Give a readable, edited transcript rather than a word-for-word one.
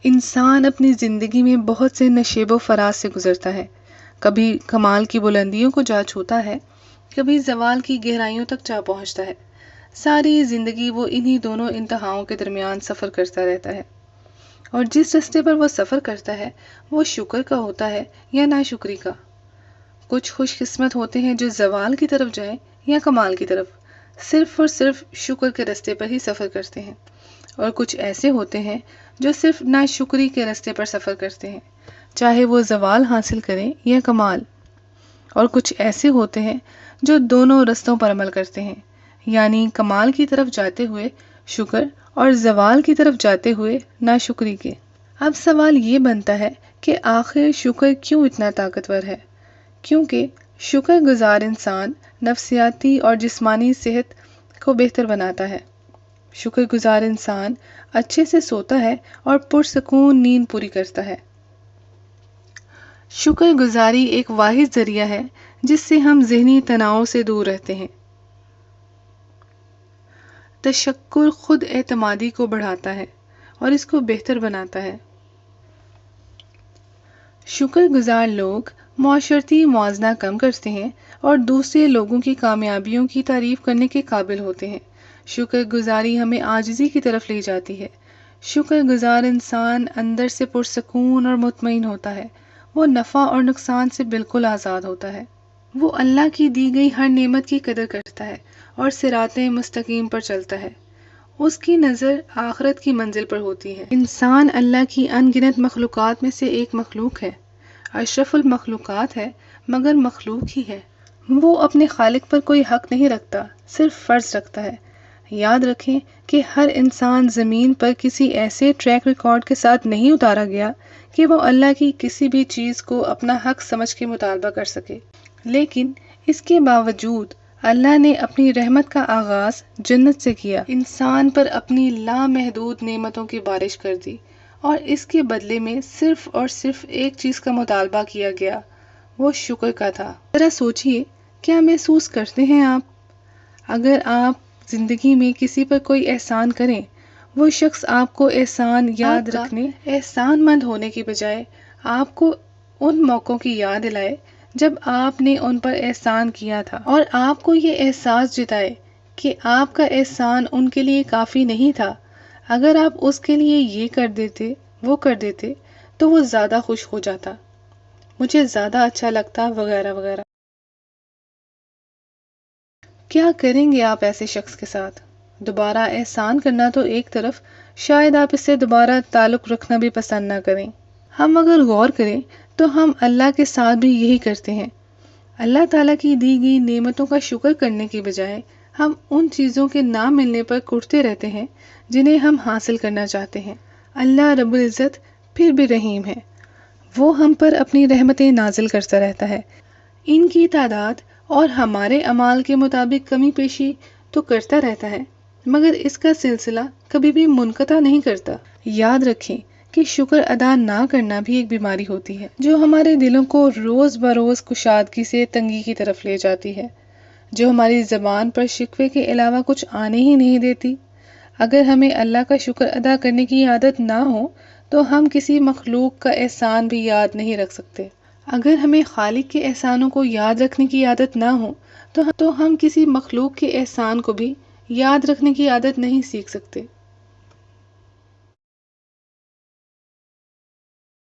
انسان اپنی زندگی میں بہت سے نشیب و فراز سے گزرتا ہے، کبھی کمال کی بلندیوں کو جا چھوتا ہے، کبھی زوال کی گہرائیوں تک جا پہنچتا ہے۔ ساری زندگی وہ انہی دونوں انتہاؤں کے درمیان سفر کرتا رہتا ہے، اور جس رستے پر وہ سفر کرتا ہے وہ شکر کا ہوتا ہے یا ناشکری کا۔ کچھ خوش قسمت ہوتے ہیں جو زوال کی طرف جائیں یا کمال کی طرف، صرف اور صرف شکر کے رستے پر ہی سفر کرتے ہیں، اور کچھ ایسے ہوتے ہیں جو صرف ناشکری کے رستے پر سفر کرتے ہیں، چاہے وہ زوال حاصل کریں یا کمال، اور کچھ ایسے ہوتے ہیں جو دونوں رستوں پر عمل کرتے ہیں، یعنی کمال کی طرف جاتے ہوئے شکر اور زوال کی طرف جاتے ہوئے ناشکری کے۔ اب سوال یہ بنتا ہے کہ آخر شکر کیوں اتنا طاقتور ہے؟ کیونکہ شکر گزار انسان نفسیاتی اور جسمانی صحت کو بہتر بناتا ہے۔ شکر گزار انسان اچھے سے سوتا ہے اور پرسکون نیند پوری کرتا ہے۔ شکر گزاری ایک واحد ذریعہ ہے جس سے ہم ذہنی تناؤ سے دور رہتے ہیں۔ تشکر خود اعتمادی کو بڑھاتا ہے اور اس کو بہتر بناتا ہے۔ شکر گزار لوگ معاشرتی موازنہ کم کرتے ہیں اور دوسرے لوگوں کی کامیابیوں کی تعریف کرنے کے قابل ہوتے ہیں۔ شکر گزاری ہمیں عاجزی کی طرف لے جاتی ہے۔ شکر گزار انسان اندر سے پرسکون اور مطمئن ہوتا ہے۔ وہ نفع اور نقصان سے بالکل آزاد ہوتا ہے۔ وہ اللہ کی دی گئی ہر نعمت کی قدر کرتا ہے اور صراط مستقیم پر چلتا ہے۔ اس کی نظر آخرت کی منزل پر ہوتی ہے۔ انسان اللہ کی ان گنت مخلوقات میں سے ایک مخلوق ہے، اشرف المخلوقات ہے، مگر مخلوق ہی ہے۔ وہ اپنے خالق پر کوئی حق نہیں رکھتا، صرف فرض رکھتا ہے۔ یاد رکھیں کہ ہر انسان زمین پر کسی ایسے ٹریک ریکارڈ کے ساتھ نہیں اتارا گیا کہ وہ اللہ کی کسی بھی چیز کو اپنا حق سمجھ کے مطالبہ کر سکے، لیکن اس کے باوجود اللہ نے اپنی رحمت کا آغاز جنت سے کیا، انسان پر اپنی لامحدود نعمتوں کی بارش کر دی، اور اس کے بدلے میں صرف اور صرف ایک چیز کا مطالبہ کیا گیا، وہ شکر کا تھا۔ ذرا سوچئے، کیا محسوس کرتے ہیں آپ اگر آپ زندگی میں کسی پر کوئی احسان کریں، وہ شخص آپ کو احسان یاد رکھنے، احسان مند ہونے کی بجائے آپ کو ان موقعوں کی یاد دلائے جب آپ نے ان پر احسان کیا تھا، اور آپ کو یہ احساس جتائے کہ آپ کا احسان ان کے لیے کافی نہیں تھا، اگر آپ اس کے لیے یہ کر دیتے، وہ کر دیتے، تو وہ زیادہ خوش ہو جاتا، مجھے زیادہ اچھا لگتا، وغیرہ وغیرہ۔ کیا کریں گے آپ ایسے شخص کے ساتھ؟ دوبارہ احسان کرنا تو ایک طرف، شاید آپ اس سے دوبارہ تعلق رکھنا بھی پسند نہ کریں۔ ہم اگر غور کریں تو ہم اللہ کے ساتھ بھی یہی کرتے ہیں۔ اللہ تعالیٰ کی دی گئی نعمتوں کا شکر کرنے کی بجائے ہم ان چیزوں کے نہ ملنے پر کڑتے رہتے ہیں جنہیں ہم حاصل کرنا چاہتے ہیں۔ اللہ رب العزت پھر بھی رحیم ہے، وہ ہم پر اپنی رحمتیں نازل کرتا رہتا ہے۔ ان کی تعداد اور ہمارے اعمال کے مطابق کمی بیشی تو کرتا رہتا ہے، مگر اس کا سلسلہ کبھی بھی منقطع نہیں کرتا۔ یاد رکھیں کہ شکر ادا نہ کرنا بھی ایک بیماری ہوتی ہے جو ہمارے دلوں کو روز بروز کشادگی سے تنگی کی طرف لے جاتی ہے، جو ہماری زبان پر شکوے کے علاوہ کچھ آنے ہی نہیں دیتی۔ اگر ہمیں اللہ کا شکر ادا کرنے کی عادت نہ ہو تو ہم کسی مخلوق کا احسان بھی یاد نہیں رکھ سکتے۔ اگر ہمیں خالق کے احسانوں کو یاد رکھنے کی عادت نہ ہو تو ہم کسی مخلوق کے احسان کو بھی یاد رکھنے کی عادت نہیں سیکھ سکتے۔